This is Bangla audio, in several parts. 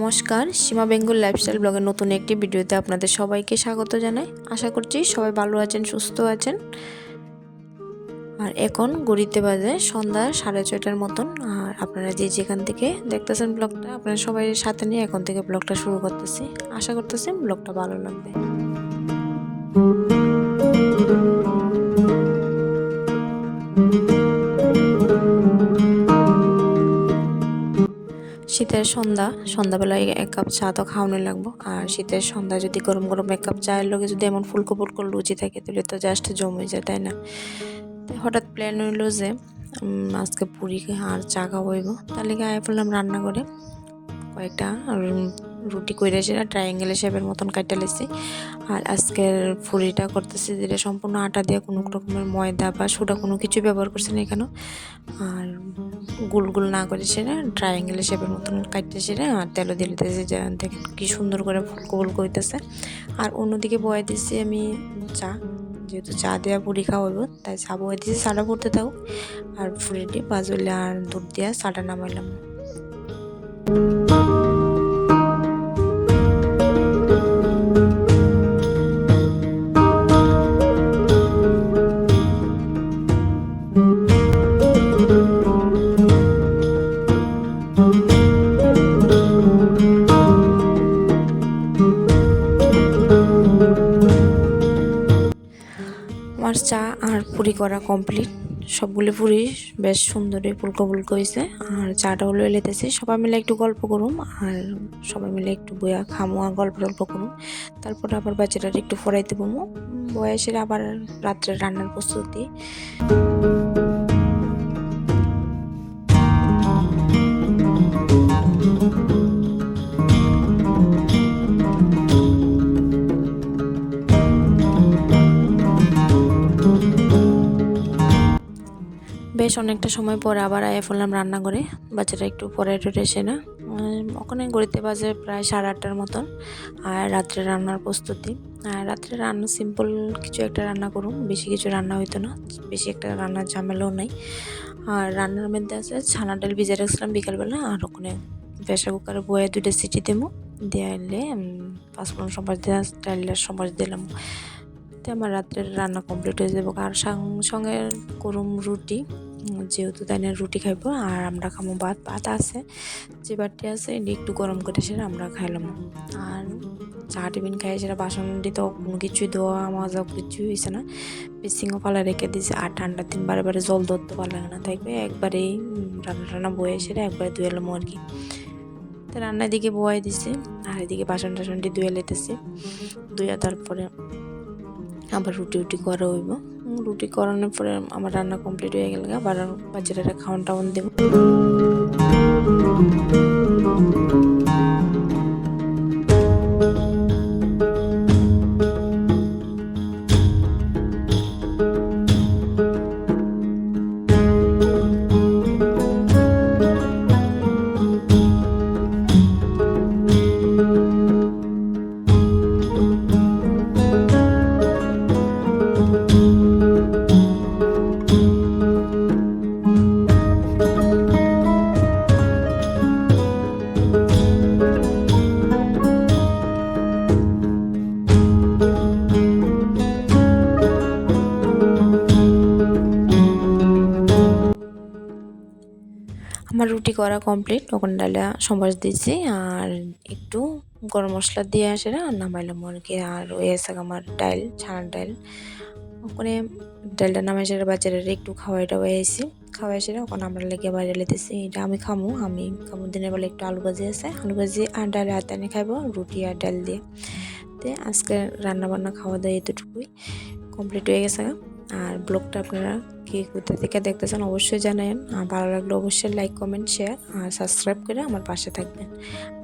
নমস্কার, সীমা বেঙ্গল লাইফস্টাইল ব্লগের নতুন একটি ভিডিওতে আপনাদের সবাইকে স্বাগত জানাই। আশা করছি সবাই ভালো আছেন, সুস্থ আছেন। আর এখন ঘড়িতে বাজে সন্ধ্যা 6:30টার মতন। আর আপনারা যেখান থেকে দেখতেছেন ব্লগটা, আপনারা সবাই সাথে নিয়ে এখন থেকে ব্লগটা শুরু করতেছি। আশা করতেছি ব্লগটা ভালো লাগবে। শীতের সন্ধ্যাবেলায় এক কাপ চা তো খাওয়ানো লাগবো। আর শীতের সন্ধ্যা যদি গরম গরম এক কাপ চায়ের লগে যদি এমন ফুলকো ফুলকো লুচি থাকে তাহলে তো জাস্ট জমে যায়, তাই না? হঠাৎ প্ল্যান হইলো যে আজকে পুরি আর চা খাওয়াইব, তাহলে আয় পড়লাম রান্না করে। কয়েকটা রুটি কইরা সেটা ট্রায়াঙ্গেল শেপের মতন কাটা লেছি। আর আজকের পুরিটা করতেছি যেটা সম্পূর্ণ আটা দিয়ে, কোনো রকমের ময়দা বা সোডা কোনো কিছু ব্যবহার করছি না এখানে। আর গোল গোল না করে সেটা ট্রায়াঙ্গেল শেপের মতন কাটতে সেটা আর তেলও দিয়ে দিতেছি। দেখেন কি সুন্দর করে ফুলকো ফুলকো হইতেছে। আর অন্যদিকে বয়ে দিচ্ছি আমি চা, যেহেতু চা দেওয়া পুরি খাওয়াবো তাই চা বয়ে দিয়েছি। চাটা পড়তে থাকুক আর পুরিটি বাজলে আর দুধ দিয়া চাটা নামাইলাম। আমার চা আর পুরি করা কমপ্লিট। সবগুলো পুরি বেশ সুন্দরই ফুলকো ফুলকো হয়েছে। আর চাটা হলো এলেতেছি, সবাই মিলে একটু গল্প করুম আর সবাই মিলে একটু বইয়া খামো আর গল্প করুম। তারপরে আবার বাচ্চাটার একটু পড়াইতে বমো, বয়সের আবার রাত্রে রান্নার প্রস্তুতি। বেশ অনেকটা সময় পরে আবার আয়া ফেললাম রান্না করে। বাচ্চারা একটু পরে টোরে এসে না, ওখানে গড়িতে বাজে প্রায় 8:30টার মতন। আর রাত্রে রান্নার প্রস্তুতি। আর রাত্রে রান্না সিম্পল কিছু একটা রান্না করুন, বেশি কিছু রান্না হইতো না, বেশি একটা রান্নার ঝামেলাও নাই। আর রান্নার মধ্যে আছে ছানা ডাল ভিজে রাখছিলাম বিকালবেলা। আর ওখানে প্রেসার কুকারে বয়ে 2টা সিটি দেবো, দিয়ে এলে 5 মিনিট সম্বাস দিয়ে ডালের সম্বাস দিলাম। আমার রাত্রের রান্না কমপ্লিট হয়ে যাবো। আর সঙ্গে করুম রুটি, যেহেতু তাই না রুটি খাইবো। আর আমরা খাবো ভাত আছে, যে বাটি আছে এটি একটু গরম করে সেটা আমরা খাইলাম। আর চা টিফিন খাই সেটা বাসনটি তো কোনো কিছুই ধোয়া মাজা কিছুই হয়েছে না, বেসিংও পালা রেখে দিয়েছে। আর ঠান্ডার দিন বারে বারে জল ধরতে ভালো লাগে না, থাকবে একবারেই রান্না বয়ে সেটা একবারে ধুয়ে এলাম আর কি। তো রান্নার দিকে বয়ে দিছে আর এদিকে বাসন টাসনটি ধুয়ে লেতেছে। ধুয়ে তারপরে আবার রুটি করা হইব। রুটি করানোর পরে আমার রান্না কমপ্লিট হয়ে গেল। আবার বাচ্চারা খাওয়ান টাওয়ান দেব। আমার রুটি করা কমপ্লিট, ওখানে ডালা সম্বাস দিয়েছি আর একটু গরম মশলা দিয়ে আসে না নামাইলাম আর কি। আর ওই এসে আমার ডাল, ছানার ডাল, ওখানে ডালটা নামাই সেটা বাচ্চারা একটু খাওয়াই সেটা ওখানে আমরা লেগে বাইরে লেতেছি। এটা আমি খামো দিনের বেলা একটু আলু ভাজি আছে, আলু ভাজি আর ডাল হাতে এনে খাইবো রুটি আর ডাল দিয়ে। তো আজকে রান্না বান্না খাওয়া দাওয়া এতটুকুই কমপ্লিট হয়ে গেছে। আর ব্লগটা আপনারা কি কোথা থেকে দেখতেছেন অবশ্যই জানাবেন। আর ভালো লাগলে অবশ্যই লাইক, কমেন্ট, শেয়ার আর সাবস্ক্রাইব করে আমার পাশে থাকবেন।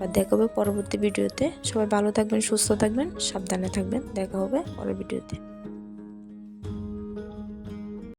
আর দেখা হবে পরবর্তী ভিডিওতে। সবাই ভালো থাকবেন, সুস্থ থাকবেন, সাবধানে থাকবেন। দেখা হবে পরের ভিডিওতে।